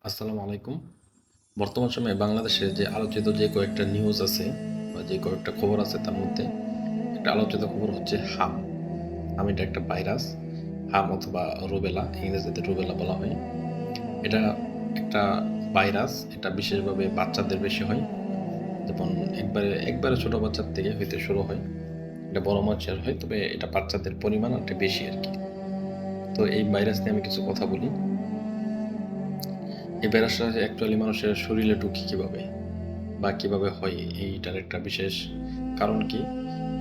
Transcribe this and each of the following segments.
আসসালামু আলাইকুম। বর্তমান সময়ে বাংলাদেশে যে আলোচিত যে কয়েকটা নিউজ আছে বা যে কয়েকটা খবর আছে তার মধ্যে একটা আলোচিত খবর হচ্ছে হাম। হাম এটা একটা ভাইরাস। হাম অথবা রুবেলা, ইংরেজিতে রুবেলা বলা হয়। এটা একটা ভাইরাস। এটা বিশেষভাবে বাচ্চাদের বেশি হয়। যেমন একবারে ছোট বাচ্চার থেকে হইতে শুরু হয়। এটা বড় মানুষের হয়, তবে এটা বাচ্চাদের পরিমাণ একটা বেশি আরকি। তো এই ভাইরাস নিয়ে আমি কিছু কথা বলি। এই ভাইরাসটা অ্যাকচুয়ালি মানুষের শরীরে ঢুকে কিভাবে? বা কিভাবে হয় এইটার একটা বিশেষ কারণ কি?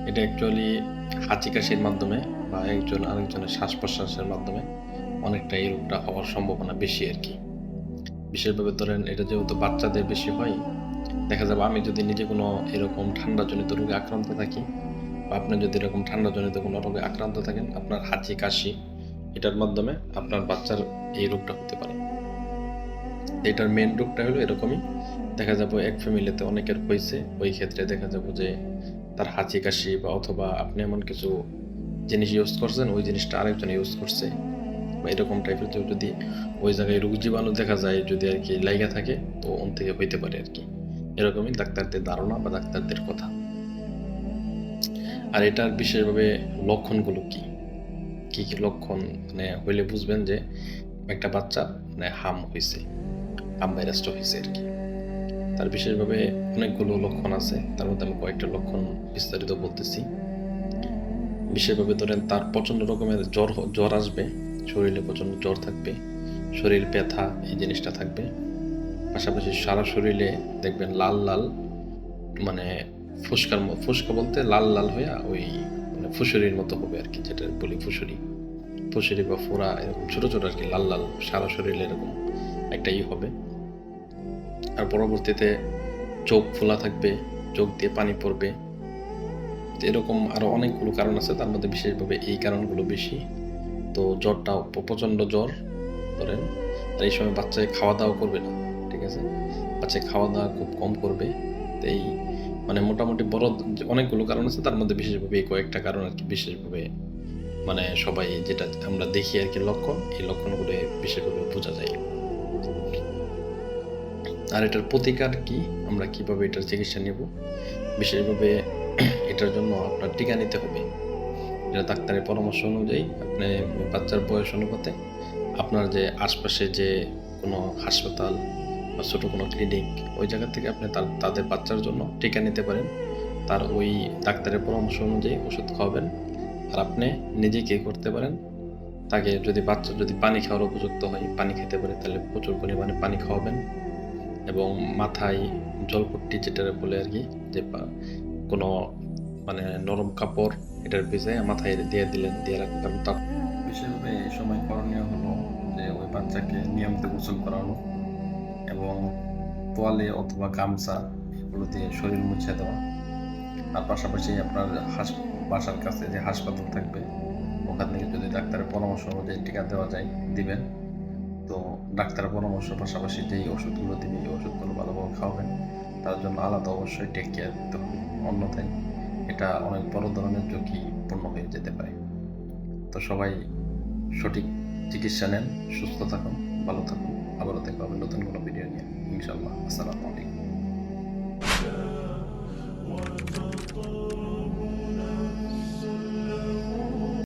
এটা অ্যাকচুয়ালি হাঁচি-কাশির মাধ্যমে বা একজন আরেকজনের শ্বাস-প্রশ্বাসের মাধ্যমে অনেকটা এই রোগটা হওয়ার সম্ভাবনা বেশি আরকি। বিশেষভাবে ধরেন এটা যেহেতু বাচ্চাদের বেশি হয়, দেখা যাবে আমি যদি নিজে কোনো এরকম ঠান্ডাজনিত রোগে আক্রান্ত থাকি বা আপনি যদি এরকম ঠান্ডাজনিত কোনো রোগে আক্রান্ত থাকেন, আপনার হাঁচি-কাশি এটার মাধ্যমে আপনার বাচ্চার এই রোগটা হতে পারে। এটার মেইন রোগটা হলো এরকমই। দেখা যাবে এক ফ্যামিলিতে অনেকের হইছে, ওই ক্ষেত্রে দেখা যাবে যে তার হাঁচি-কাশি বা অথবা আপনি এমন কিছু জিনিস ইউজ করছেন, ওই জিনিসটা আরেকজন ইউজ করছে বা এরকম টাইপের যদি ওই জায়গায় রোগ জীবাণু দেখা যায় যদি আরকি লাইগা থাকে, তো ওন থেকে হইতে পারে আরকি। এরকমই ডাক্তারদের ধারণা বা ডাক্তারদের কথা। আর এটার বিশেষভাবে লক্ষণগুলো কি? কি লক্ষণ মানে হইলে বুঝবেন যে একটা বাচ্চা মানে হাম হইছে, হাম ভাইরাসটা হইছে আরকি। তার বিশেষভাবে অনেকগুলো লক্ষণ আছে। তার মধ্যে আমি কয়েকটা লক্ষণ বিস্তারিত বলতেছি। বিশেষভাবে ধরেন তার প্রচণ্ড রকমের জ্বর আসবে, শরীরে প্রচণ্ড জ্বর থাকবে, শরীর ব্যথা এই জিনিসটা থাকবে। পাশাপাশি সারা শরীরে দেখবেন লাল, লাল মানে ফুসকা বলতে লাল, লাল হইয়া ওই মানে ফুসুরির মতো হবে আরকি, যেটা বলি ফুসুরি। ফুসুরি বা ফোড়া এরকম ছোট, ছোট আরকি লাল, লাল সারা শরীরে এরকম একটা হবে। আর পরবর্তীতে চোখ ফোলা থাকবে, চোখ দিয়ে পানি পড়বে। এরকম আরো অনেকগুলো কারণ আছে, তার মধ্যে বিশেষভাবে এই কারণগুলো বেশি। তো জ্বরটা প্রচণ্ড জ্বর ধরেন, আর এই সময় বাচ্চায় খাওয়া-দাওয়া করবে না। ঠিক আছে? বাচ্চায় খাওয়া-দাওয়া খুব কম করবে। তো এই মানে মোটামুটি বড় অনেকগুলো কারণ আছে, তার মধ্যে বিশেষভাবে এই কয়েকটা কারণ আরকি বিশেষভাবে মানে সবাই যেটা আমরা দেখি আরকি লক্ষণ, এই লক্ষণগুলো বিশেষভাবে বোঝা যায়। আর এটার প্রতিকার কি? আমরা কিভাবে এটার চিকিৎসা নেব? বিশেষভাবে এটার জন্য আপনার টিকা নিতে হবে। এটা ডাক্তারের পরামর্শ অনুযায়ী আপনি বাচ্চার বয়স অনুপাতে আপনার যে আশপাশে যে কোনো হাসপাতাল বা ছোট কোনো ক্লিনিক, ওই জায়গা থেকে আপনি তাদের বাচ্চার জন্য টিকা নিতে পারেন। তার ওই ডাক্তারের পরামর্শ অনুযায়ী ওষুধ খাওয়াবেন। আর আপনি নিজে কি করতে পারেন, তাকে যদি বাচ্চা যদি পানি খাওয়ার উপযুক্ত হয়, পানি খেতে পারে, তাহলে প্রচুর পরিমাণে পানি খাওয়াবেন এবং মাথায় জলপট্টি যেটা বলে আরকি, যে কোনো মানে নরম কাপড় এটার ভিজাইয়া মাথায় দিয়ে দিলেন, দিয়ে রাখবেন। কারণ তার বিশেষভাবে এই সময় করণীয় হলো যে ওই বাচ্চাকে নিয়মিত গোসল করানো এবং তোয়ালে অথবা গামছা এগুলো দিয়ে শরীর মুছে দেওয়া। আর পাশাপাশি আপনার বাসার কাছে যে হাসপাতাল থাকবে, ওখান থেকে যদি ডাক্তারের পরামর্শ অনুযায়ী টিকা দেওয়া যায় দিবেন। তো ডাক্তারের পরামর্শের পাশাপাশি যেই ওষুধগুলো দিবে, এই ওষুধগুলো ভালোভাবে খাওয়াবেন। তার জন্য আলাদা অবশ্যই টেক কেয়ার দিতে হবে, অন্যথায় এটা অনেক বড় ধরনের ঝুঁকিপূর্ণ হয়ে যেতে পারে। তো সবাই সঠিক চিকিৎসা নেন, সুস্থ থাকুন, ভালো থাকুন। আবারও দেখা হবে নতুন কোনো ভিডিও নিয়ে, ইনশাআল্লাহ। আসসালামু আলাইকুম।